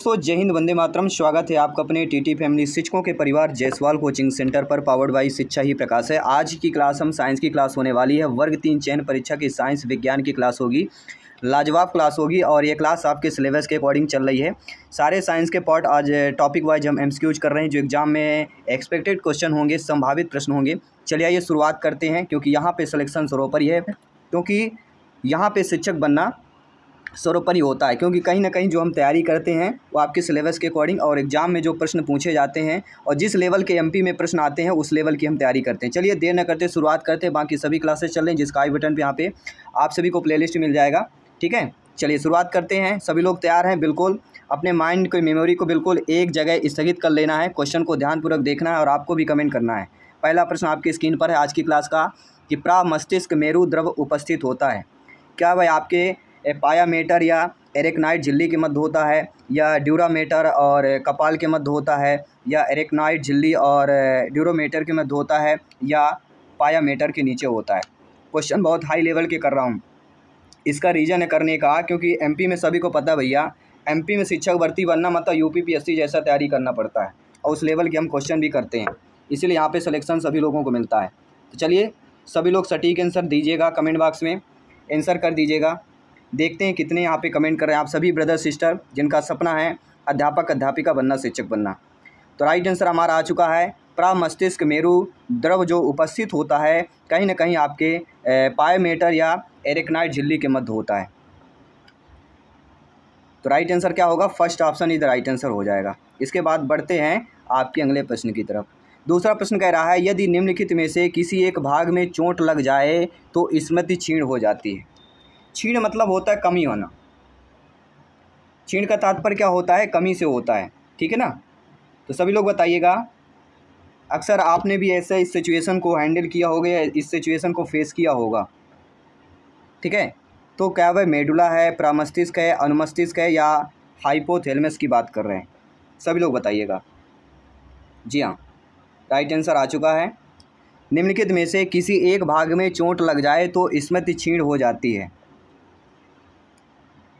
दोस्तों जय हिंद, वंदे मातरम। स्वागत है आपका अपने टीटी फैमिली शिक्षकों के परिवार जायसवाल कोचिंग सेंटर पर, पावर्ड बाय शिक्षा ही प्रकाश है। आज की क्लास हम साइंस की क्लास होने वाली है। वर्ग 3 चयन परीक्षा की साइंस विज्ञान की क्लास होगी। लाजवाब क्लास होगी और ये क्लास आपके सिलेबस के अकॉर्डिंग चल रही है। सारे साइंस के पार्ट आज टॉपिक वाइज हम एमसीक्यूज कर रहे हैं, जो एग्जाम में एक्सपेक्टेड क्वेश्चन होंगे, संभावित प्रश्न होंगे। चलिए आइए शुरुआत करते हैं, क्योंकि यहाँ पे सिलेक्शन सर्वोपरि है, क्योंकि यहाँ पे शिक्षक बनना सर्वोपरि होता है। क्योंकि कहीं ना कहीं जो हम तैयारी करते हैं वो आपके सिलेबस के अकॉर्डिंग और एग्जाम में जो प्रश्न पूछे जाते हैं और जिस लेवल के एमपी में प्रश्न आते हैं उस लेवल की हम तैयारी करते हैं। चलिए देर न करते शुरुआत करते हैं। बाकी सभी क्लासेस चल रही हैं, जिसका आई बटन पे यहाँ पे आप सभी को प्लेलिस्ट मिल जाएगा। ठीक है, चलिए शुरुआत करते हैं। सभी लोग तैयार हैं? बिल्कुल अपने माइंड को, मेमोरी को बिल्कुल एक जगह स्थगित कर लेना है। क्वेश्चन को ध्यानपूर्वक देखना है और आपको भी कमेंट करना है। पहला प्रश्न आपकी स्क्रीन पर है आज की क्लास का, कि प्रामस्तिष्क मेरु द्रव उपस्थित होता है। क्या वह आपके पायामेटर या एरेक्नाइड झिल्ली के मध्य होता है, या ड्यूरामेटर और कपाल के मध्य होता है, या एरेक्नाइड झिल्ली और ड्यूरोमेटर के मध्य होता है, या पायामेटर के नीचे होता है? क्वेश्चन बहुत हाई लेवल के कर रहा हूँ। इसका रीज़न है करने का, क्योंकि एमपी में सभी को पता भैया, एमपी में शिक्षक भर्ती बनना मतलब यूपीपीएससी जैसा तैयारी करना पड़ता है और उस लेवल के हम क्वेश्चन भी करते हैं, इसीलिए यहाँ पे सिलेक्शन सभी लोगों को मिलता है। तो चलिए सभी लोग सटीक आंसर दीजिएगा, कमेंट बॉक्स में आंसर कर दीजिएगा। देखते हैं कितने यहाँ पे कमेंट कर रहे हैं आप सभी ब्रदर सिस्टर जिनका सपना है अध्यापक अध्यापिका बनना, शिक्षक बनना। तो राइट आंसर हमारा आ चुका है, प्रामस्तिष्क मेरु द्रव जो उपस्थित होता है कहीं ना कहीं आपके पायोमेटर या एरेक्नाइड झिल्ली के मध्य होता है। तो राइट आंसर क्या होगा? फर्स्ट ऑप्शन इधर राइट आंसर हो जाएगा। इसके बाद बढ़ते हैं आपके अगले प्रश्न की तरफ। दूसरा प्रश्न कह रहा है, यदि निम्नलिखित में से किसी एक भाग में चोट लग जाए तो स्मृति क्षीण हो जाती है। क्षीण मतलब होता है कमी होना। क्षीण का तात्पर्य क्या होता है? कमी से होता है। ठीक है ना? तो सभी लोग बताइएगा, अक्सर आपने भी ऐसे इस सिचुएशन को हैंडल किया होगा या इस सिचुएशन को फेस किया होगा। ठीक है, तो क्या वह मेडुला है, प्रामस्तिष्क है, अनुमस्तिष्क है, या हाइपोथैलेमस की बात कर रहे हैं? सभी लोग बताइएगा। जी हाँ, राइट आंसर आ चुका है। निम्नलिखित में से किसी एक भाग में चोट लग जाए तो स्मृति क्षीण हो जाती है।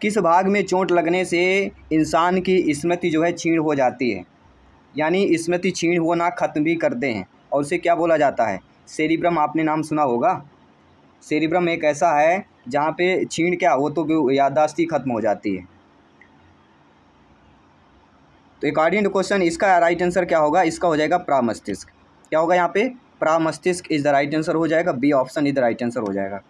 किस भाग में चोट लगने से इंसान की स्मृति जो है क्षीण हो जाती है, यानी स्मृति क्षीण होना खत्म भी करते हैं, और उसे क्या बोला जाता है? सेरिब्रम। आपने नाम सुना होगा। सेरिब्रम एक ऐसा है जहाँ पे क्षीण क्या हो तो याददाश्त ही खत्म हो जाती है। तो अकॉर्डिंग टू क्वेश्चन इसका राइट आंसर क्या होगा? इसका हो जाएगा प्रामस्तिष्क। क्या होगा यहाँ पे? प्रामस्तिष्क इज द राइट आंसर हो जाएगा। B option is the right answer हो जाएगा।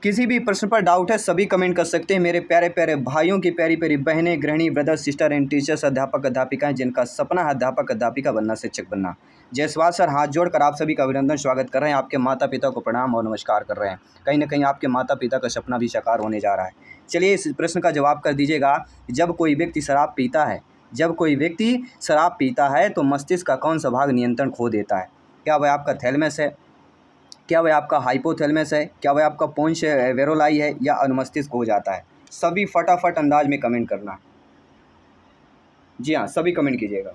किसी भी प्रश्न पर डाउट है सभी कमेंट कर सकते हैं। मेरे प्यारे प्यारे भाइयों की, प्यारी प्यारी बहनें, गृहिणी, ब्रदर सिस्टर एंड टीचर्स, अध्यापक अध्यापिकाएं जिनका सपना है अध्यापक अध्यापिका बनना, शिक्षक बनना। जायसवाल सर हाथ जोड़कर आप सभी का अभिनंदन, स्वागत कर रहे हैं। आपके माता पिता को प्रणाम और नमस्कार कर रहे हैं। कहीं ना कहीं आपके माता पिता का सपना भी साकार होने जा रहा है। चलिए इस प्रश्न का जवाब कर दीजिएगा। जब कोई व्यक्ति शराब पीता है, जब कोई व्यक्ति शराब पीता है तो मस्तिष्क का कौन सा भाग नियंत्रण खो देता है? क्या वह आपका थैलेमस है, क्या वह आपका हाइपोथैलेमस है, क्या वह आपका पोन्स वेरोलाई है, या अनुमस्तिष्क हो जाता है? सभी फटाफट अंदाज में कमेंट करना। जी हाँ, सभी कमेंट कीजिएगा।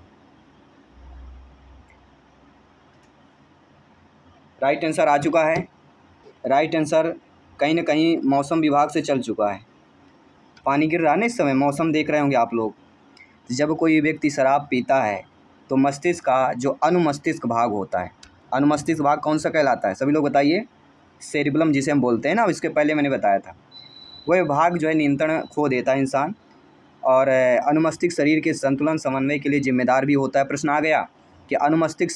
राइट आंसर आ चुका है। राइट आंसर कहीं ना कहीं मौसम विभाग से चल चुका है। पानी गिर रहा है ना इस समय, मौसम देख रहे होंगे आप लोग। जब कोई व्यक्ति शराब पीता है तो मस्तिष्क का जो अनुमस्तिष्क भाग होता है, अनुमस्तिष्क भाग कौन सा कहलाता है? सभी लोग बताइए। सेरिब्रम जिसे हम बोलते हैं ना, इसके पहले मैंने बताया था। वह भाग जो है नियंत्रण खो देता है इंसान, और अनुमस्तिष्क शरीर के संतुलन समन्वय के लिए जिम्मेदार भी होता है। प्रश्न आ गया कि अनुमस्तिष्क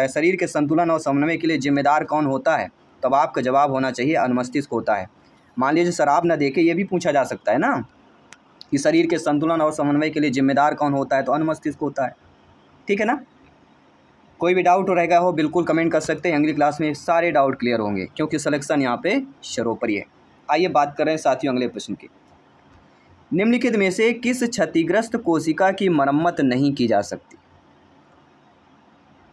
शरीर के संतुलन और समन्वय के लिए जिम्मेदार कौन होता है? तब आपका जवाब होना चाहिए अनुमस्तिष्क होता है। मान लीजिए शराब न देखे, ये भी पूछा जा सकता है ना कि शरीर के संतुलन और समन्वय के लिए जिम्मेदार कौन होता है? तो अनुमस्तिष्क होता है। ठीक है ना? कोई भी डाउट रहेगा हो बिल्कुल कमेंट कर सकते हैं। अगली क्लास में सारे डाउट क्लियर होंगे, क्योंकि सिलेक्शन यहाँ पे सर्वोपरि है। आइए बात करें साथियों अगले प्रश्न की। निम्नलिखित में से किस क्षतिग्रस्त कोशिका की मरम्मत नहीं की जा सकती?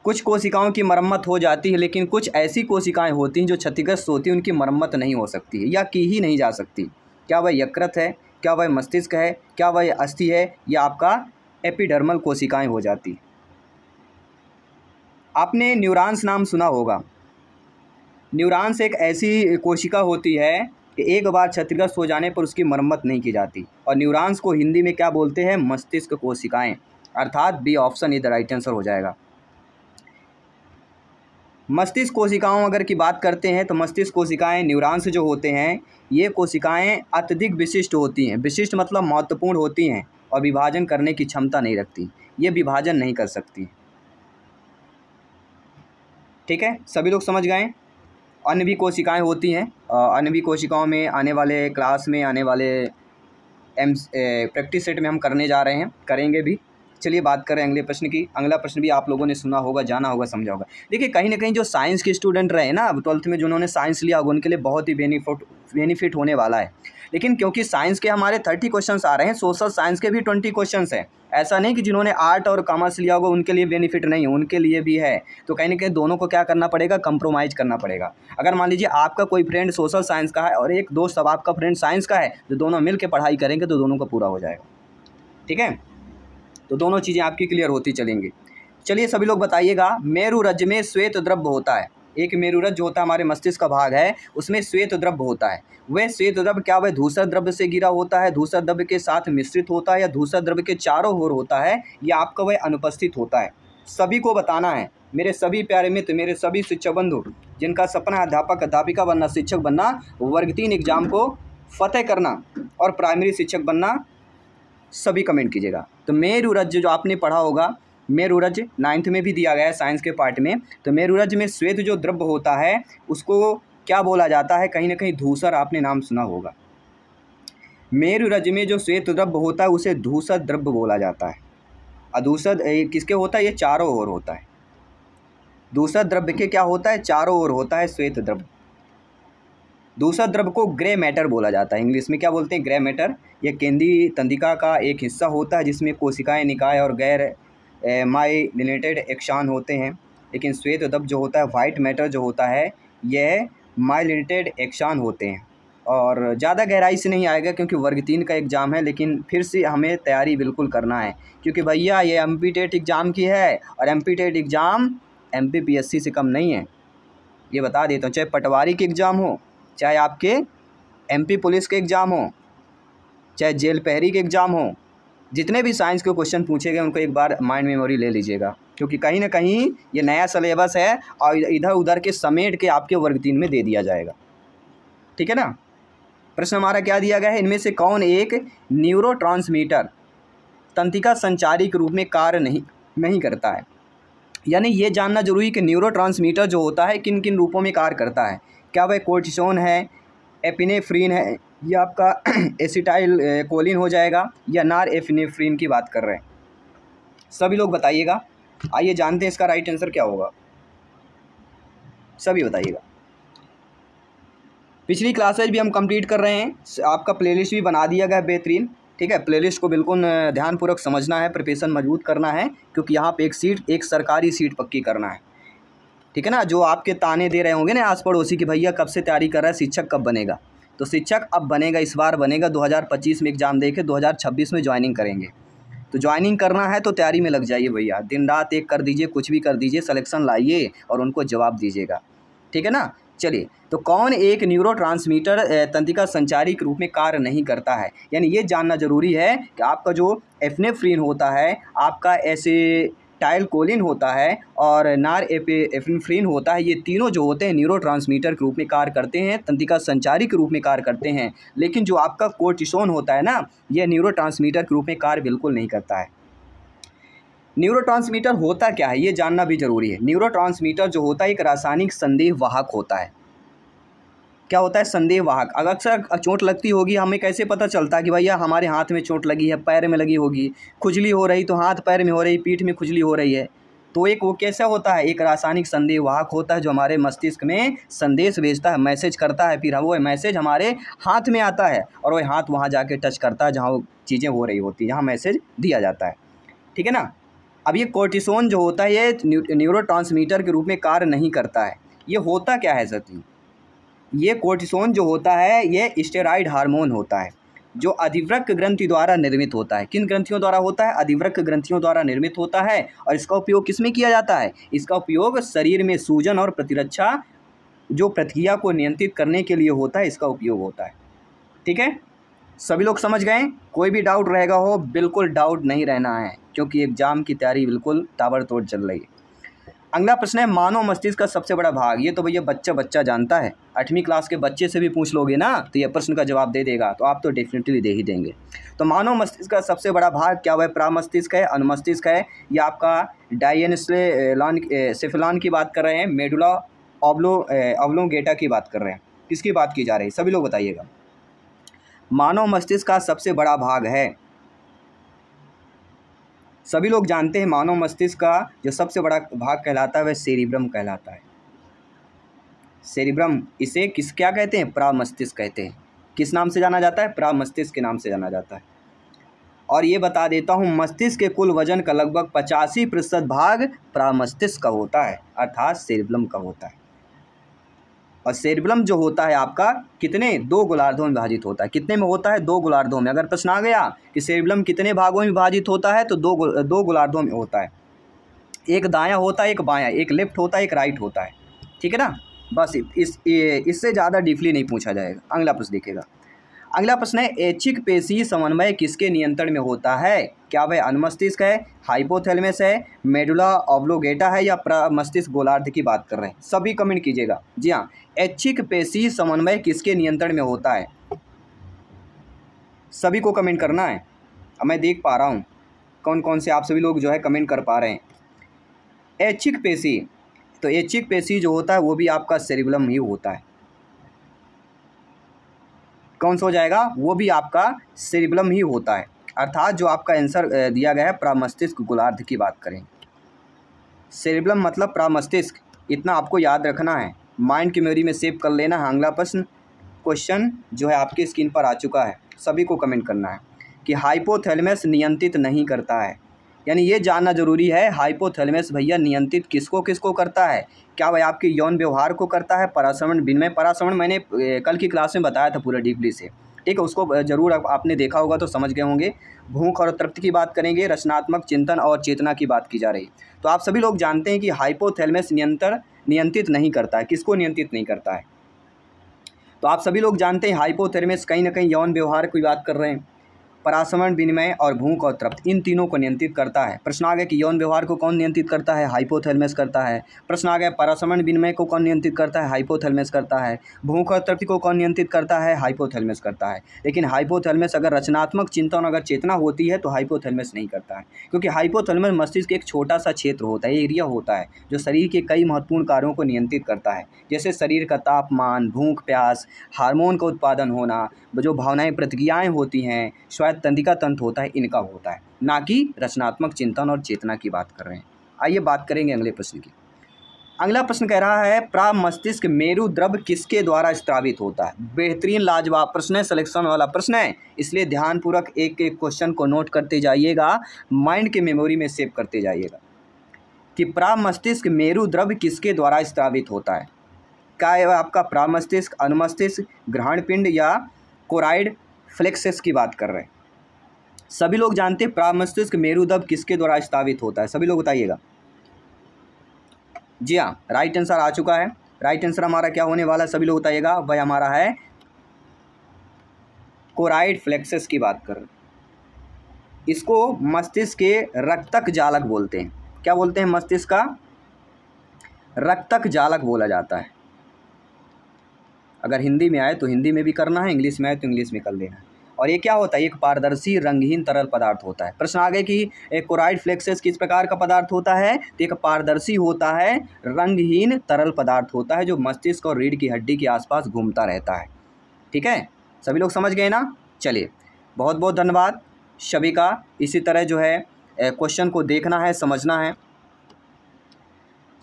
कुछ कोशिकाओं की मरम्मत हो जाती है, लेकिन कुछ ऐसी कोशिकाएं होती हैं जो क्षतिग्रस्त होती हैं, उनकी मरम्मत नहीं हो सकती है या की ही नहीं जा सकती। क्या वह यकृत है, क्या वह मस्तिष्क है, क्या वह अस्थि है, या आपका एपिडर्मल कोशिकाएं हो जाती? आपने न्यूरॉन्स नाम सुना होगा। न्यूरॉन्स एक ऐसी कोशिका होती है कि एक बार क्षतिग्रस्त हो जाने पर उसकी मरम्मत नहीं की जाती। और न्यूरॉन्स को हिंदी में क्या बोलते हैं? मस्तिष्क कोशिकाएं। अर्थात बी ऑप्शन ही द राइट आंसर हो जाएगा। मस्तिष्क कोशिकाओं अगर की बात करते हैं तो मस्तिष्क कोशिकाएं, न्यूरॉन्स जो होते हैं, ये कोशिकाएं अत्यधिक विशिष्ट होती हैं। विशिष्ट मतलब महत्वपूर्ण होती हैं और विभाजन करने की क्षमता नहीं रखती। ये विभाजन नहीं कर सकती। ठीक है, सभी लोग समझ गए। अन्य भी कोशिकाएं होती हैं। अन्य भी कोशिकाओं में आने वाले क्लास में, आने वाले प्रैक्टिस सेट में हम करने जा रहे हैं, करेंगे भी। चलिए बात करें अगले प्रश्न की। अगला प्रश्न भी आप लोगों ने सुना होगा, जाना होगा, समझा होगा। देखिए कहीं ना कहीं जो साइंस के स्टूडेंट रहे ना, 12th में जिन्होंने साइंस लिया होगा, उनके लिए बहुत ही बेनिफिट होने वाला है। लेकिन क्योंकि साइंस के हमारे 30 क्वेश्चंस आ रहे हैं, सोशल साइंस के भी 20 क्वेश्चंस हैं। ऐसा नहीं कि जिन्होंने आर्ट और कॉमर्स लिया होगा उनके लिए बेनिफिट नहीं है, उनके लिए भी है। तो कहीं ना कहीं दोनों को क्या करना पड़ेगा? कंप्रोमाइज़ करना पड़ेगा। अगर मान लीजिए आपका कोई फ्रेंड सोशल साइंस का है और एक दोस्त अब आपका फ्रेंड साइंस का है, तो दोनों मिल के पढ़ाई करेंगे तो दोनों का पूरा हो जाएगा। ठीक है, तो दोनों चीज़ें आपकी क्लियर होती चलेंगी। चलिए सभी लोग बताइएगा, मेरुरज्जु में श्वेत द्रव्य होता है। एक मेरुरज्जु जो होता है हमारे मस्तिष्क का भाग है, उसमें श्वेत द्रव्य होता है। वह श्वेत द्रव्य क्या वह धूसर द्रव्य से घिरा होता है, धूसर द्रव्य के साथ मिश्रित होता है, या धूसर द्रव्य के चारों ओर होता है, या आपका वह अनुपस्थित होता है? सभी को बताना है। मेरे सभी प्यारे मित्र, मेरे सभी शिक्षक बंधु जिनका सपना है अध्यापक अध्यापिका बनना, शिक्षक बनना, वर्ग 3 एग्जाम को फतेह करना और प्राइमरी शिक्षक बनना, सभी कमेंट कीजिएगा। तो मेरुरज्जु जो आपने पढ़ा होगा, मेरुरज्जु 9th में भी दिया गया है साइंस के पार्ट में। तो मेरुरज्जु में श्वेत जो द्रव्य होता है उसको क्या बोला जाता है? कहीं ना कहीं धूसर आपने नाम सुना होगा। मेरुरज्जु में जो श्वेत द्रव्य होता है उसे धूसर द्रव्य बोला जाता है। अधूसर किसके होता है? ये चारों ओर होता है। धूसर द्रव्य के क्या होता है? चारों ओर होता है श्वेत द्रव्य। दूसरा द्रव्य को ग्रे मैटर बोला जाता है। इंग्लिश में क्या बोलते हैं? Grey matter. यह केंद्रीय तंत्रिका का एक हिस्सा होता है जिसमें कोशिकाएं, निकाय और गैर माइलिनेटेड एक्सान होते हैं। लेकिन श्वेत द्रव्य जो होता है, वाइट मैटर जो होता है, यह माइलिनेटेड एक्सान होते हैं। और ज़्यादा गहराई से नहीं आएगा क्योंकि वर्ग 3 का एग्ज़ाम है, लेकिन फिर से हमें तैयारी बिल्कुल करना है क्योंकि भैया ये एमपी टेट एग्ज़ाम की है और एमपी टेट एग्ज़ाम एमपीपीएससी से कम नहीं है, ये बता देता हूँ। चाहे पटवारी के एग्ज़ाम हो, चाहे आपके एमपी पुलिस के एग्ज़ाम हो, चाहे जेल पहरी के एग्ज़ाम हो, जितने भी साइंस के क्वेश्चन पूछे गए उनको एक बार माइंड मेमोरी ले लीजिएगा क्योंकि कहीं ना कहीं ये नया सिलेबस है और इधर उधर के समेट के आपके वर्ग 3 में दे दिया जाएगा। ठीक है ना। प्रश्न हमारा क्या दिया गया है? इनमें से कौन एक न्यूरोट्रांसमीटर तंत्रिका संचारी के रूप में कार्य नहीं करता है? यानी ये जानना जरूरी कि न्यूरोट्रांसमीटर जो होता है किन किन रूपों में कार्य करता है। क्या वह कोर्टिसोन है, एपिनेफ्रीन है, या आपका एसिटाइल कोलिन हो जाएगा, या नार एपिनेफ्रीन की बात कर रहे हैं? सभी लोग बताइएगा। आइए जानते हैं इसका राइट आंसर क्या होगा, सभी बताइएगा। पिछली क्लासेज भी हम कंप्लीट कर रहे हैं, आपका प्लेलिस्ट भी बना दिया गया बेहतरीन। ठीक है, प्लेलिस्ट को बिल्कुल ध्यानपूर्वक समझना है, प्रिपरेशन मजबूत करना है क्योंकि यहाँ पे एक सरकारी सीट पक्की करना है। ठीक है ना। जो आपके ताने दे रहे होंगे ना आस पड़ोसी की, भैया कब से तैयारी कर रहा है, शिक्षक कब बनेगा, तो शिक्षक अब बनेगा, इस बार बनेगा। 2025 में एग्ज़ाम दे के 2026 में ज्वाइनिंग करेंगे। तो ज्वाइनिंग करना है तो तैयारी में लग जाइए भैया, दिन रात एक कर दीजिए, कुछ भी कर दीजिए, सिलेक्शन लाइए और उनको जवाब दीजिएगा। ठीक है ना। चलिए, तो कौन एक न्यूरोट्रांसमीटर तंत्रिका संचारी के रूप में कार्य नहीं करता है? यानी ये जानना जरूरी है कि आपका जो एपिनेफ्रीन होता है, आपका एसिटाइल कोलिन होता है और नार एपिनेफ्रीन होता है, ये तीनों जो होते हैं न्यूरोट्रांसमीटर के रूप में कार्य करते हैं, तंत्रिका संचारी के रूप में कार्य करते हैं। लेकिन जो आपका कोर्टिसोन होता है ना, यह न्यूरोट्रांसमीटर के रूप में कार्य बिल्कुल नहीं करता है। न्यूरोट्रांसमीटर होता क्या है ये जानना भी जरूरी है। न्यूरोट्रांसमीटर जो होता है एक रासायनिक संदेह वाहक होता है। क्या होता है? संदेह वाहक। अक्सर चोट लगती होगी, हमें कैसे पता चलता है कि भैया हमारे हाथ में चोट लगी है, पैर में लगी होगी, खुजली हो रही तो हाथ पैर में हो रही, पीठ में खुजली हो रही है, तो एक वो कैसा होता है? एक रासायनिक संदेह वाहक होता है जो हमारे मस्तिष्क में संदेश भेजता है, मैसेज करता है, फिर वो मैसेज हमारे हाथ में आता है और वह हाथ वहाँ जाके टच करता है जहाँ वो चीज़ें हो रही होती है, जहाँ मैसेज दिया जाता है। ठीक है ना। अब ये कोर्टिसोन जो होता है ये न्यूरोट्रांसमीटर के रूप में कार्य नहीं करता है। ये होता क्या है सती? ये कोर्टिसोन जो होता है ये स्टेरॉइड हार्मोन होता है जो अधिवृक्क ग्रंथि द्वारा निर्मित होता है। किन ग्रंथियों द्वारा होता है? अधिवृक्क ग्रंथियों द्वारा निर्मित होता है। और इसका उपयोग किस में किया जाता है? इसका उपयोग शरीर में सूजन और प्रतिरक्षा जो प्रक्रिया को नियंत्रित करने के लिए होता है इसका उपयोग होता है। ठीक है, सभी लोग समझ गए? कोई भी डाउट रहेगा हो, बिल्कुल डाउट नहीं रहना है, क्योंकि एग्जाम की तैयारी बिल्कुल ताबड़तोड़ चल रही है। अगला प्रश्न है मानव मस्तिष्क का सबसे बड़ा भाग। ये तो भैया बच्चा जानता है, 8वीं क्लास के बच्चे से भी पूछ लोगे ना तो ये प्रश्न का जवाब दे देगा, तो आप तो डेफिनेटली दे ही देंगे। तो मानव मस्तिष्क का सबसे बड़ा भाग क्या वह प्रामस्तिष्क है, अनुमस्तिष्क है, या आपका डायनेन्सेफेलॉन की बात कर रहे हैं, मेडुला ऑब्लोंगेटा की बात कर रहे हैं, किसकी बात की जा रही है? सभी लोग बताइएगा। मानव मस्तिष्क का सबसे बड़ा भाग है, सभी लोग जानते हैं मानव मस्तिष्क का जो सबसे बड़ा भाग कहलाता है वह सेरिब्रम कहलाता है। सेरिब्रम, इसे क्या कहते हैं? प्रामस्तिष्क कहते हैं। किस नाम से जाना जाता है? प्रामस्तिष्क के नाम से जाना जाता है। और ये बता देता हूँ, मस्तिष्क के कुल वजन का लगभग 85% भाग प्रामस्तिष्क का होता है, अर्थात सेरिब्रम का होता है। और सेरिब्रम जो होता है आपका कितने 2 गोलार्धों में विभाजित होता है। कितने में होता है? 2 गोलार्धों में। अगर प्रश्न आ गया कि सेरिब्रम कितने भागों में विभाजित होता है तो 2 गोलार्धों में होता है। एक दायां होता है, एक बायां, एक लेफ्ट होता है, एक राइट होता है। ठीक है ना, बस इससे ज़्यादा डीपली नहीं पूछा जाएगा। अगला प्रश्न देखिएगा। अगला प्रश्न है ऐच्छिक पेशी समन्वय किसके नियंत्रण में होता है? क्या वह अनुमस्तिष्क है, हाइपोथैलेमस है, मेडुला ऑब्लोंगेटा है, या प्रमस्तिष्क गोलार्ध की बात कर रहे हैं? सभी कमेंट कीजिएगा। जी हाँ, ऐच्छिक पेशी समन्वय किसके नियंत्रण में होता है? सभी को कमेंट करना है। अब मैं देख पा रहा हूँ कौन कौन से आप सभी लोग जो है कमेंट कर पा रहे हैं। ऐच्छिक पेशी, तो ऐच्छिक पेशी जो होता है वो भी आपका सेरिब्रम ही होता है। कौन सा हो जाएगा? वो भी आपका सेरिब्रम ही होता है, अर्थात जो आपका आंसर दिया गया है प्रामस्तिष्क गोलार्ध की बात करें। सेरिब्रम मतलब प्रामस्तिष्क, इतना आपको याद रखना है, माइंड की मेमोरी में सेव कर लेना है। अगला क्वेश्चन जो है आपकी स्क्रीन पर आ चुका है, सभी को कमेंट करना है कि हाइपोथैलेमस नियंत्रित नहीं करता है। यानी ये जानना जरूरी है, हाइपोथैलेमस भैया नियंत्रित किसको किसको करता है? क्या वह आपके यौन व्यवहार को करता है, पराश्रवण विनिमय? पराश्रवण मैंने कल की क्लास में बताया था पूरा डीपली से, ठीक है, उसको जरूर आपने देखा होगा तो समझ गए होंगे। भूख और तृप्ति की बात करेंगे, रचनात्मक चिंतन और चेतना की बात की जा रही। तो आप सभी लोग जानते हैं कि हाइपोथैलेमस नियंत्रित नहीं करता है। किसको नियंत्रित नहीं करता है? तो आप सभी लोग जानते हैं हाइपोथैलेमस कहीं ना कहीं यौन व्यवहार की बात कर रहे हैं, पराश्रवण विनिमय और भूख और तृप्ति, इन तीनों को नियंत्रित करता है। प्रश्न आ गया कि यौन व्यवहार को कौन नियंत्रित करता है? हाइपोथैलेमस करता है। प्रश्न आ गया पराश्रवण विनिमय को कौन नियंत्रित करता है? हाइपोथैलेमस करता है। भूख और तृप्ति को कौन नियंत्रित करता है? हाइपोथैलेमस करता है। लेकिन हाइपोथैलेमस अगर रचनात्मक चिंतन अगर चेतना होती है तो हाइपोथैलेमस नहीं करता है, क्योंकि हाइपोथैलेमस मस्तिष्क एक छोटा सा क्षेत्र होता है, एरिया होता है, जो शरीर के कई महत्वपूर्ण कार्यों को नियंत्रित करता है, जैसे शरीर का तापमान, भूख प्यास, हार्मोन का उत्पादन होना, जो भावनाएं प्रतिक्रियाएं होती हैं, स्वायत्त तंत्रिका तंत्र होता है, इनका होता है, ना कि रचनात्मक चिंतन और चेतना की बात कर रहे हैं। आइए बात करेंगे अगले प्रश्न की। अगला प्रश्न कह रहा है प्रामस्तिष्क मेरु द्रव किसके द्वारा स्त्रावित होता है? बेहतरीन लाजवाब प्रश्न है, सिलेक्शन वाला प्रश्न है, इसलिए ध्यानपूर्वक एक एक क्वेश्चन को नोट करते जाइएगा, माइंड के मेमोरी में सेव करते जाइएगा कि प्रामस्तिष्क मेरु द्रव किसके द्वारा स्त्रावित होता है। क्या है आपका प्रामस्तिष्क, अनुमस्तिष्क, ग्रहणपिंड या कोराइड फ्लेक्सस की बात कर रहे हैं? सभी लोग जानते हैं प्रामस्तिष्क मेरुद्रव किसके द्वारा स्त्रावित होता है? सभी लोग बताइएगा। जी हाँ, राइट आंसर आ चुका है। राइट आंसर हमारा क्या होने वाला है? सभी लोग बताइएगा। वह हमारा है कोराइड फ्लेक्सस की बात कर रहे हैं। इसको मस्तिष्क के रक्तक जालक बोलते हैं। क्या बोलते हैं? मस्तिष्क का रक्तक जालक बोला जाता है। अगर हिंदी में आए तो हिंदी में भी करना है, इंग्लिश में आए तो इंग्लिश में कर देना है। और ये क्या होता है? एक पारदर्शी रंगहीन तरल पदार्थ होता है। प्रश्न आ गया कि एक कोराइड फ्लेक्सस किस प्रकार का पदार्थ होता है? तो एक पारदर्शी होता है, रंगहीन तरल पदार्थ होता है, जो मस्तिष्क और रीढ़ की हड्डी के आसपास घूमता रहता है। ठीक है, सभी लोग समझ गए ना? चलिए, बहुत बहुत धन्यवाद सभी का। इसी तरह जो है क्वेश्चन को देखना है, समझना है।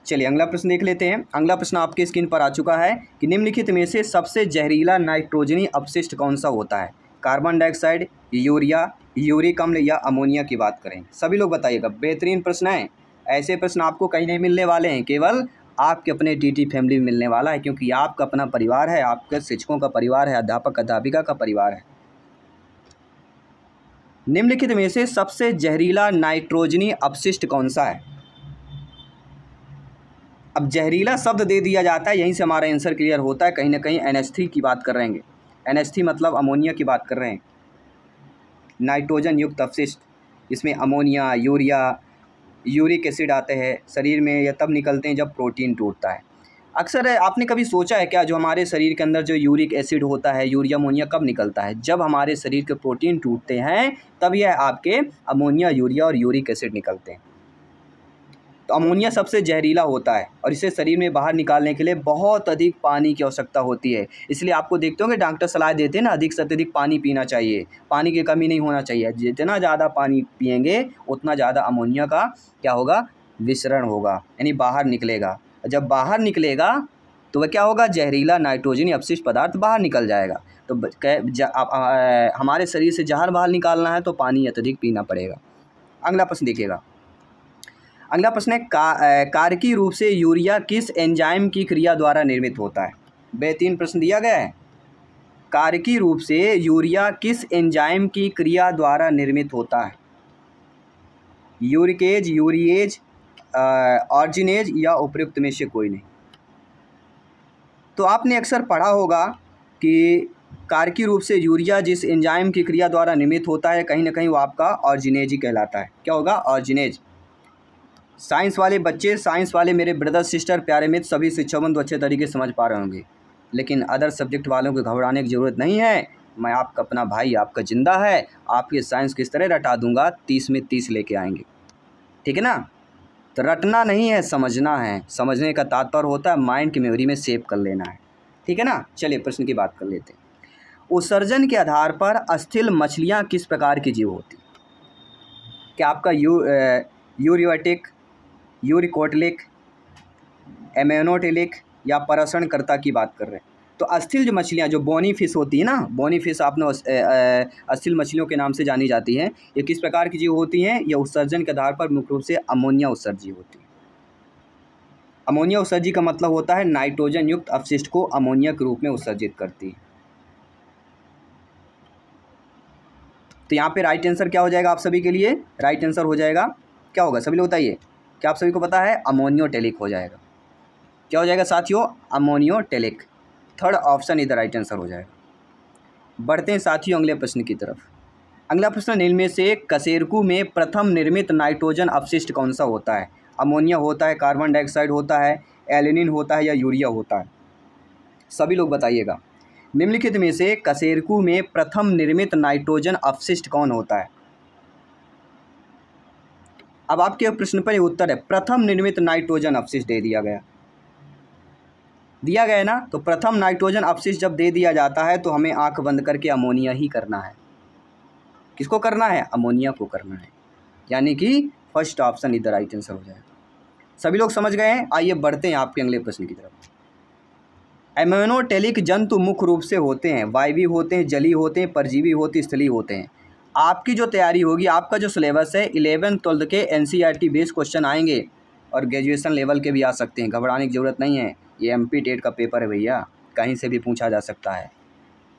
चलिए अगला प्रश्न देख लेते हैं। अगला प्रश्न आपके स्क्रीन पर आ चुका है कि निम्नलिखित में से सबसे जहरीला नाइट्रोजनी अपशिष्ट कौन सा होता है? कार्बन डाइऑक्साइड, यूरिया, यूरिक अम्ल या अमोनिया की बात करें? सभी लोग बताइएगा। बेहतरीन प्रश्न है, ऐसे प्रश्न आपको कहीं नहीं मिलने वाले हैं, केवल आपके अपने टीटी फैमिली में मिलने वाला है, क्योंकि आपका अपना परिवार है, आपके शिक्षकों का परिवार है, अध्यापक अध्यापिका का परिवार है। निम्नलिखित में से सबसे जहरीला नाइट्रोजनी अपशिष्ट कौन सा है? अब जहरीला शब्द दे दिया जाता है, यहीं से हमारा आंसर क्लियर होता है। कहीं ना कहीं NH3 की बात कर रहे हैं। NH3 मतलब अमोनिया की बात कर रहे हैं, नाइट्रोजन युक्त अपशिष्ट। इसमें अमोनिया, यूरिया, यूरिक एसिड आते हैं शरीर में, या तब निकलते हैं जब प्रोटीन टूटता है। अक्सर आपने कभी सोचा है क्या, जो हमारे शरीर के अंदर जो यूरिक एसिड होता है, यूरिया अमोनिया कब निकलता है? जब हमारे शरीर के प्रोटीन टूटते हैं तब यह आपके अमोनिया, यूरिया और यूरिक एसिड निकलते हैं। तो अमोनिया सबसे जहरीला होता है और इसे शरीर में बाहर निकालने के लिए बहुत अधिक पानी की आवश्यकता होती है। इसलिए आपको देखते होंगे डॉक्टर सलाह देते हैं ना, अधिक से अत्यधिक पानी पीना चाहिए, पानी की कमी नहीं होना चाहिए। जितना ज़्यादा पानी पिएंगे उतना ज़्यादा अमोनिया का क्या होगा, विसरण होगा, यानी बाहर निकलेगा। जब बाहर निकलेगा तो वह क्या होगा, जहरीला नाइट्रोजनी अपशिष्ट पदार्थ बाहर निकल जाएगा। तो हमारे शरीर से जहर बाहर निकालना है तो पानी अत्यधिक पीना पड़ेगा। अगला प्रश्न देखिएगा। अगला प्रश्न है कारकी रूप से यूरिया किस एंजाइम की क्रिया द्वारा निर्मित होता है? बेहतरीन प्रश्न दिया गया है। कारकी रूप से यूरिया किस एंजाइम की क्रिया द्वारा निर्मित होता है? यूरिकेज, यूरिएज, ऑर्जिनेज या उपयुक्त में से कोई नहीं। तो आपने अक्सर पढ़ा होगा कि कारकी रूप से यूरिया जिस एंजाइम की क्रिया द्वारा निर्मित होता है, कहीं ना कहीं वो आपका ऑर्जिनेज ही कहलाता है। क्या होगा, ऑर्जिनेज। साइंस वाले बच्चे, साइंस वाले मेरे ब्रदर सिस्टर, प्यारे मित्र, सभी शिक्षक बंधु अच्छे तरीके से समझ पा रहे होंगे। लेकिन अदर सब्जेक्ट वालों को घबराने की ज़रूरत नहीं है। मैं आपका अपना भाई, आपका जिंदा है, आपके साइंस किस तरह रटा दूंगा, 30 में 30 लेके आएंगे। ठीक है ना? तो रटना नहीं है, समझना है। समझने का तात्पर्य होता है माइंड की मेमोरी में सेव कर लेना है। ठीक है ना? चलिए प्रश्न की बात कर लेते हैं। उत्सर्जन के आधार पर अस्थिल मछलियाँ किस प्रकार की जीव होती? क्या आपका यूरियोटिक, यूरिकोटिलिक, एमेनोटिलिक या परासरणकर्ता की बात कर रहे हैं? तो अस्थिल जो मछलियाँ, जो बोनी फिश होती है ना, बोनी फिश आपने अस्थिल मछलियों के नाम से जानी जाती हैं, ये किस प्रकार की जीव होती हैं? ये उत्सर्जन के आधार पर मुख्य रूप से अमोनिया उत्सर्जी होती है। अमोनिया उत्सर्जी का मतलब होता है नाइट्रोजन युक्त अपशिष्ट को अमोनिया के रूप में उत्सर्जित करती है। तो यहाँ पे राइट आंसर क्या हो जाएगा आप सभी के लिए? राइट आंसर हो जाएगा, क्या होगा सभी लोग बताइए, क्या आप सभी को पता है? अमोनियोटेलिक हो जाएगा। क्या हो जाएगा साथियों? अमोनियोटेलिक। थर्ड ऑप्शन इधर राइट आंसर हो जाएगा। बढ़ते हैं साथियों अगले प्रश्न की तरफ। अगला प्रश्न, निम्न में से कशेरुकी में प्रथम निर्मित नाइट्रोजन अपशिष्ट कौन सा होता है? अमोनिया होता है, कार्बन डाइऑक्साइड होता है, एलिनिन होता है या यूरिया होता है? सभी लोग बताइएगा। निम्नलिखित में से कशेरुकी में प्रथम निर्मित नाइट्रोजन अपशिष्ट कौन होता है? अब आपके प्रश्न पर उत्तर है प्रथम निर्मित नाइट्रोजन अपशिष्ट दे दिया गया है ना। तो प्रथम नाइट्रोजन अपशिष्ट जब दे दिया जाता है तो हमें आंख बंद करके अमोनिया ही करना है। किसको करना है? अमोनिया को करना है। यानी कि फर्स्ट ऑप्शन इधर राइट आंसर हो जाएगा। सभी लोग समझ गए हैं? आइए बढ़ते हैं आपके अगले प्रश्न की तरफ। एमेनोटेलिक जंतु मुख्य रूप से होते हैं वायवीय होते हैं, जलीय होते हैं, परजीवी होते हैं, स्थलीय होते हैं। आपकी जो तैयारी होगी, आपका जो सिलेबस है 11th 12th के NCERT बेस्ड क्वेश्चन आएंगे और ग्रेजुएशन लेवल के भी आ सकते हैं। घबराने की ज़रूरत नहीं है। ये MP टेट का पेपर है भैया, कहीं से भी पूछा जा सकता है।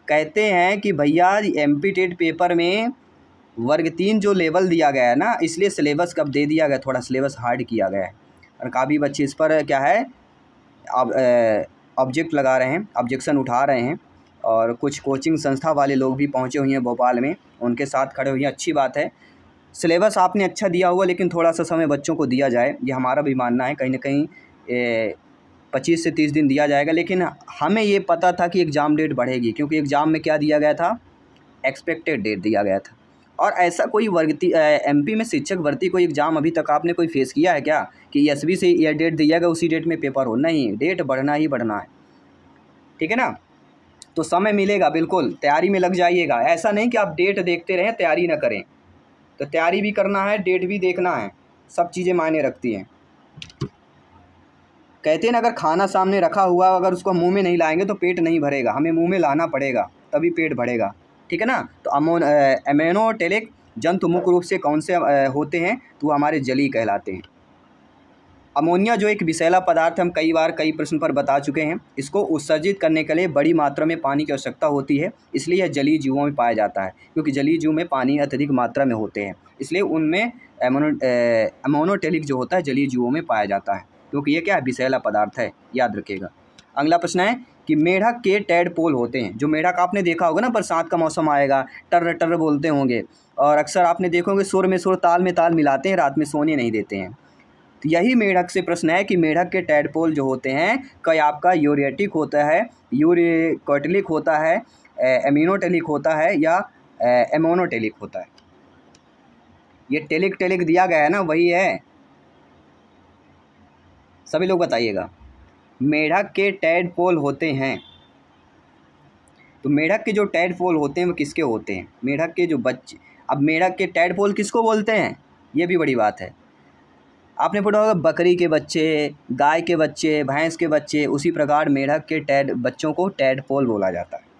कहते हैं कि भैया MP टेट पेपर में वर्ग 3 जो लेवल दिया गया है ना, इसलिए सिलेबस कब दे दिया गया, थोड़ा सिलेबस हार्ड किया गया है और काफ़ी बच्चे इस पर क्या है ऑब्जेक्ट लगा रहे हैं, ऑब्जेक्शन उठा रहे हैं। और कुछ कोचिंग संस्था वाले लोग भी पहुँचे हुए हैं भोपाल में, उनके साथ खड़े हुए हैं। अच्छी बात है, सिलेबस आपने अच्छा दिया हुआ, लेकिन थोड़ा सा समय बच्चों को दिया जाए, ये हमारा भी मानना है। कहीं ना कहीं 25 से 30 दिन दिया जाएगा, लेकिन हमें ये पता था कि एग्ज़ाम डेट बढ़ेगी, क्योंकि एग्ज़ाम में क्या दिया गया था? एक्सपेक्टेड डेट दिया गया था। और ऐसा कोई MP में शिक्षक भर्ती कोई एग्ज़ाम अभी तक आपने कोई फेस किया है क्या कि SB से यह डेट दिया गया उसी डेट में पेपर हो? नहीं, डेट बढ़ना ही बढ़ना है। ठीक है ना? तो समय मिलेगा, बिल्कुल तैयारी में लग जाइएगा। ऐसा नहीं कि आप डेट देखते रहें, तैयारी ना करें। तो तैयारी भी करना है, डेट भी देखना है, सब चीज़ें मायने रखती हैं। कहते हैं ना, अगर खाना सामने रखा हुआ अगर उसको मुंह में नहीं लाएंगे तो पेट नहीं भरेगा, हमें मुंह में लाना पड़ेगा तभी पेट भरेगा। ठीक है ना? तो एमेनोटेलिक जंतु मुख्य रूप से कौन से होते हैं? तो वो हमारे जलीय कहलाते हैं। अमोनिया जो एक विषैला पदार्थ हम कई बार कई प्रश्न पर बता चुके हैं। इसको उत्सर्जित करने के लिए बड़ी मात्रा में पानी की आवश्यकता होती है, इसलिए यह जलीय जीवों में पाया जाता है। क्योंकि जलीय जीव में पानी अत्यधिक मात्रा में होते हैं, इसलिए उनमें एमोनोटेलिक जो होता है जलीय जीवों में पाया जाता है। क्योंकि ये क्या है, विषैला पदार्थ है, याद रखिएगा। अगला प्रश्न है कि मेढक के टैडपोल होते हैं। जो मेढक आपने देखा होगा ना, बरसात का मौसम आएगा, टर्र टर्र बोलते होंगे, और अक्सर आपने देखोगे सुर में सुर, ताल में ताल मिलाते हैं, रात में सोने नहीं देते हैं। तो यही मेढक से प्रश्न है कि मेढक के टैडपोल जो होते हैं, कई आपका यूरिएटिक होता है, यूरिकोटिलिक होता है, एमिनोटेलिक होता है, या एमोनोटेलिक होता है। ये टेलिक टेलिक दिया गया है ना, वही है। सभी लोग बताइएगा। मेढक के टैडपोल होते हैं, तो मेढक के जो टैडपोल होते हैं वो किसके होते हैं? मेढक के जो बच्चे। अब मेढक के टैडपोल किसको बोलते हैं, ये भी बड़ी बात है। आपने पढ़ा होगा बकरी के बच्चे, गाय के बच्चे, भैंस के बच्चे, उसी प्रकार मेढक के बच्चों को टैडपोल बोला जाता है।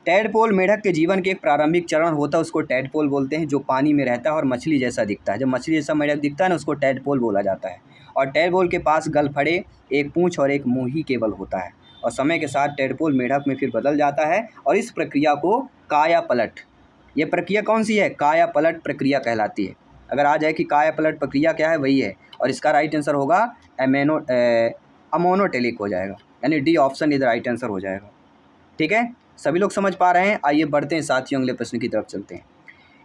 टैडपोल मेढक के जीवन के एक प्रारंभिक चरण होता है, उसको टैडपोल बोलते हैं, जो पानी में रहता है और मछली जैसा दिखता है। जब मछली जैसा मेढक दिखता है ना, उसको टैडपोल बोला जाता है। और टैडपोल के पास गलफड़े, एक पूंछ और एक मुंह ही केवल होता है। और समय के साथ टैडपोल मेढक में फिर बदल जाता है, और इस प्रक्रिया को काया पलट, ये प्रक्रिया कौन सी है? काया पलट प्रक्रिया कहलाती है। अगर आ जाए कि काया पलट प्रक्रिया क्या है, वही है। और इसका राइट आंसर होगा अमोनोटेलिक हो जाएगा, यानी डी ऑप्शन इधर राइट आंसर हो जाएगा। ठीक है, सभी लोग समझ पा रहे हैं? आइए बढ़ते हैं साथियों, अगले प्रश्न की तरफ चलते हैं।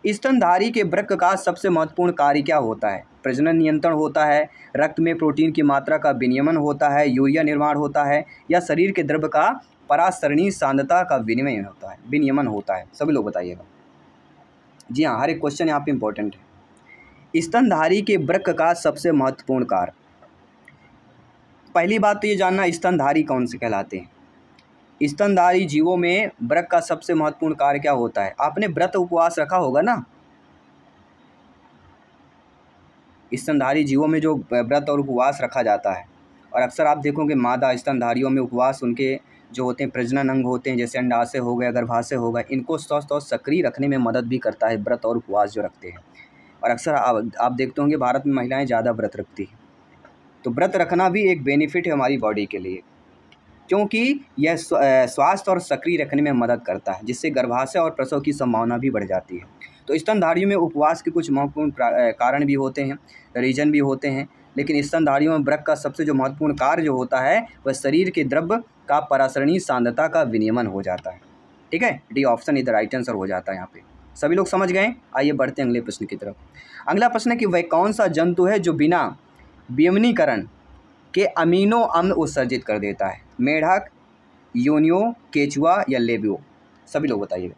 स्तनधारी के वृक्क का सबसे महत्वपूर्ण कार्य क्या होता है? प्रजनन नियंत्रण होता है, रक्त में प्रोटीन की मात्रा का विनियमन होता है, यूरिया निर्माण होता है, या शरीर के द्रव्य का परासरणीय सांद्रता का विनियमन होता है? सभी लोग बताइएगा। जी हाँ, हर एक क्वेश्चन यहाँ पे इंपॉर्टेंट है। स्तनधारी के वृक्क का सबसे महत्वपूर्ण कार्य, पहली बात तो ये जानना स्तनधारी कौन से कहलाते हैं। स्तनधारी जीवों में वृक्क का सबसे महत्वपूर्ण कार्य क्या होता है? आपने व्रत उपवास रखा होगा ना, स्तनधारी जीवों में जो व्रत और उपवास रखा जाता है, और अक्सर आप देखोगे मादा स्तनधारियों में उपवास, उनके जो होते हैं प्रजनन अंग होते हैं, जैसे अंडाशय हो गया, गर्भाशय हो गया, इनको स्वस्थ और सक्रिय रखने में मदद भी करता है व्रत और उपवास जो रखते हैं। और अक्सर आप देखते होंगे भारत में महिलाएं ज़्यादा व्रत रखती हैं। तो व्रत रखना भी एक बेनिफिट है हमारी बॉडी के लिए, क्योंकि यह स्वास्थ्य और सक्रिय रखने में मदद करता है, जिससे गर्भाशय और प्रसव की संभावना भी बढ़ जाती है। तो स्तनधारियों में उपवास के कुछ महत्वपूर्ण कारण भी होते हैं, रीजन भी होते हैं, लेकिन स्तनधारियों में व्रत का सबसे जो महत्वपूर्ण कार्य जो होता है, वह शरीर के द्रव्य का परासरणीय सांद्रता का विनियमन हो जाता है। ठीक है, डी ऑप्शन इधर राइट आंसर हो जाता है यहाँ पे। सभी लोग समझ गए? आइए बढ़ते हैं अगले प्रश्न की तरफ। अगला प्रश्न है कि वह कौन सा जंतु है जो बिना वियमनीकरण के अमीनो अम्ल उत्सर्जित कर देता है? मेढक, योनियो, केचुआ, या लेबियो? सभी लोग बताइएगा।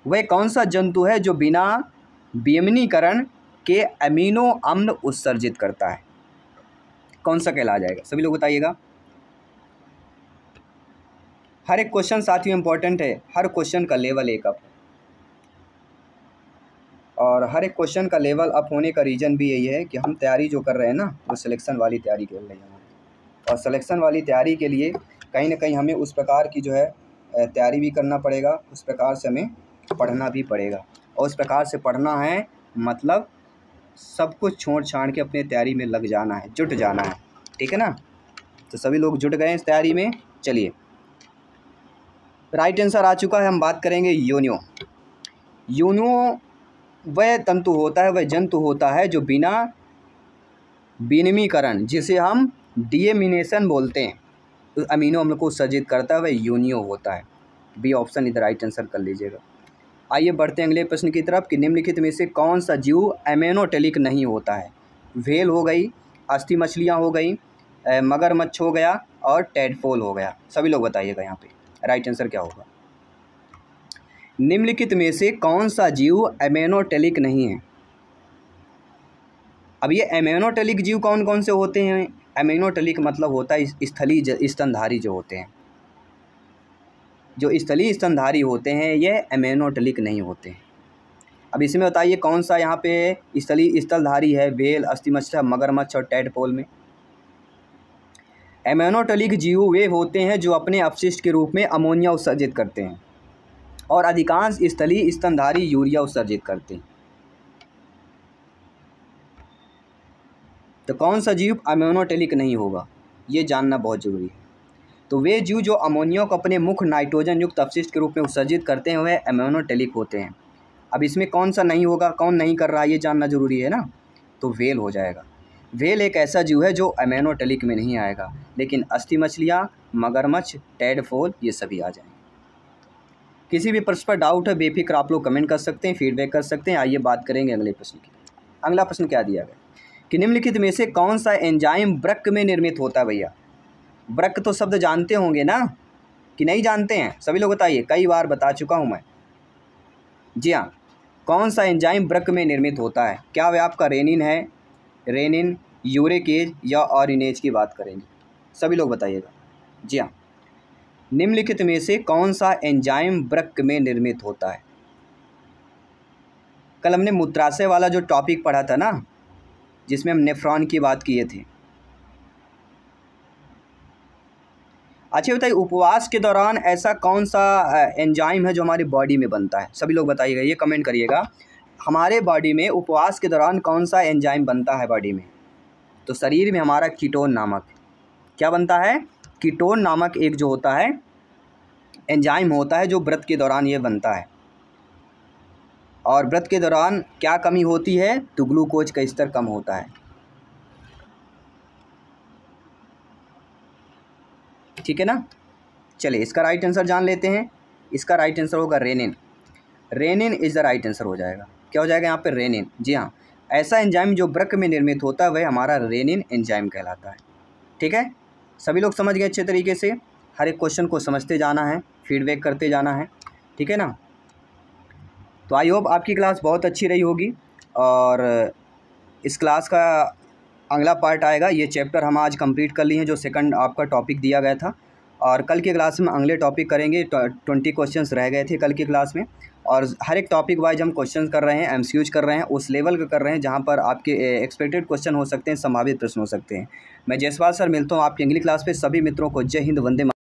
वह कौन सा जंतु है जो बिना वियमनीकरण के अमीनो अम्ल उत्सर्जित करता है? कौन सा कहला जाएगा? सभी लोग बताइएगा। हर एक क्वेश्चन साथियों इंपॉर्टेंट है, हर क्वेश्चन का लेवल एक अप है, और हर एक क्वेश्चन का लेवल अप होने का रीज़न भी यही है कि हम तैयारी जो कर रहे हैं ना, वो सिलेक्शन वाली तैयारी कर रहे हैं। और सिलेक्शन वाली तैयारी के लिए कहीं ना कहीं हमें उस प्रकार की जो है तैयारी भी करना पड़ेगा, उस प्रकार से हमें पढ़ना भी पड़ेगा। और उस प्रकार से पढ़ना है मतलब सब कुछ छोड़ छाड़ के अपने तैयारी में लग जाना है, जुट जाना है। ठीक है ना? तो सभी लोग जुट गए इस तैयारी में। चलिए, राइट आंसर आ चुका है। हम बात करेंगे योनियो। योनियो वह तंतु होता है, वह जंतु होता है जो बिना विनिमयीकरण, जिसे हम डीएमिनेशन बोलते हैं, तो अमीनो अम्ल को उत्सर्जित करता है, वह योनियो होता है। बी ऑप्शन इधर राइट आंसर कर लीजिएगा। आइए बढ़ते हैं अगले प्रश्न की तरफ कि निम्नलिखित में से कौन सा जीव एमेनोटेलिक नहीं होता है? व्हेल हो गई, अस्थि मछलियाँ हो गई, मगरमच्छ हो गया, और टैडपोल हो गया। सभी लोग बताइएगा यहाँ पे राइट आंसर क्या होगा। निम्नलिखित में से कौन सा जीव एमेनोटेलिक नहीं है? अब ये एमेनोटेलिक जीव कौन कौन से होते हैं? एमेनोटेलिक मतलब होता है स्थलीय स्तनधारी जो होते हैं। जो स्थलीय स्तनधारी होते हैं ये एमेनोटेलिक नहीं होते हैं। अब इसमें बताइए कौन सा यहाँ पे स्थलीय स्तनधारी है? व्हेल, अस्थि मछली, मगरमच्छ और टैडपोल में। एमेनोटेलिक जीव वे होते हैं जो अपने अपशिष्ट के रूप में अमोनिया उत्सर्जित करते हैं, और अधिकांश स्थलीय स्तनधारी यूरिया उत्सर्जित करते हैं। तो कौन सा जीव एमेनोटेलिक नहीं होगा, ये जानना बहुत जरूरी है। तो वे जीव जो अमोनिया को अपने मुख्य नाइट्रोजन युक्त अपशिष्ट के रूप में उत्सर्जित करते हैं वह एमेनोटेलिक होते हैं। अब इसमें कौन सा नहीं होगा, कौन नहीं कर रहा है, ये जानना जरूरी है ना। तो व्हेल हो जाएगा। व्हेल एक ऐसा जीव है जो अमेनोटेलिक में नहीं आएगा, लेकिन अस्थि मछलियाँ, मगरमच्छ, टेडफोल ये सभी आ जाएंगे। किसी भी प्रश्न पर डाउट है बेफिक्र आप लोग कमेंट कर सकते हैं, फीडबैक कर सकते हैं। आइए बात करेंगे अगले प्रश्न की। अगला प्रश्न क्या दिया गया कि निम्नलिखित में से कौन सा एंजाइम वृक्क में निर्मित होता है। भैया वृक्क तो शब्द जानते होंगे ना कि नहीं जानते हैं, सभी लोग बताइए, कई बार बता चुका हूँ मैं। जी हाँ, कौन सा एंजाइम वृक्क में निर्मित होता है? क्या वह आपका रेनिन है, रेनिन, यूरेकेज या ऑरिनेज की बात करेंगे, सभी लोग बताइएगा। जी हाँ, निम्नलिखित में से कौन सा एंजाइम वृक्क में निर्मित होता है? कल हमने मूत्राशय वाला जो टॉपिक पढ़ा था ना, जिसमें हम नेफ्रॉन की बात किए थे। अच्छा बताइए, उपवास के दौरान ऐसा कौन सा एंजाइम है जो हमारी बॉडी में बनता है? सभी लोग बताइएगा, ये कमेंट करिएगा। हमारे बॉडी में उपवास के दौरान कौन सा एंजाइम बनता है बॉडी में? तो शरीर में हमारा कीटोन नामक, क्या बनता है? कीटोन नामक एक जो होता है एंजाइम होता है जो व्रत के दौरान ये बनता है। और व्रत के दौरान क्या कमी होती है? तो ग्लूकोज का स्तर कम होता है। ठीक है ना? चलिए इसका राइट आंसर जान लेते हैं। इसका राइट आंसर होगा renin. Renin is the right answer हो जाएगा। क्या हो जाएगा यहाँ पे? रेनिन। जी हाँ, ऐसा एंजाइम जो वृक्क में निर्मित होता है वह हमारा रेनिन एंजाइम कहलाता है। ठीक है, सभी लोग समझ गए अच्छे तरीके से। हर एक क्वेश्चन को समझते जाना है, फीडबैक करते जाना है। ठीक है ना? तो आई होप आपकी क्लास बहुत अच्छी रही होगी। और इस क्लास का अगला पार्ट आएगा। ये चैप्टर हम आज कंप्लीट कर लिए हैं जो सेकंड आपका टॉपिक दिया गया था। और कल की क्लास में अगले टॉपिक करेंगे। 20 क्वेश्चंस रह गए थे कल की क्लास में, और हर एक टॉपिक वाइज हम क्वेश्चंस कर रहे हैं, एमसीक्यूज कर रहे हैं, उस लेवल का कर रहे हैं जहां पर आपके एक्सपेक्टेड क्वेश्चन हो सकते हैं, संभावित प्रश्न हो सकते हैं। मैं जयसवाल सर मिलता हूं आपकी अगली क्लास पे। सभी मित्रों को जय हिंद, वंदे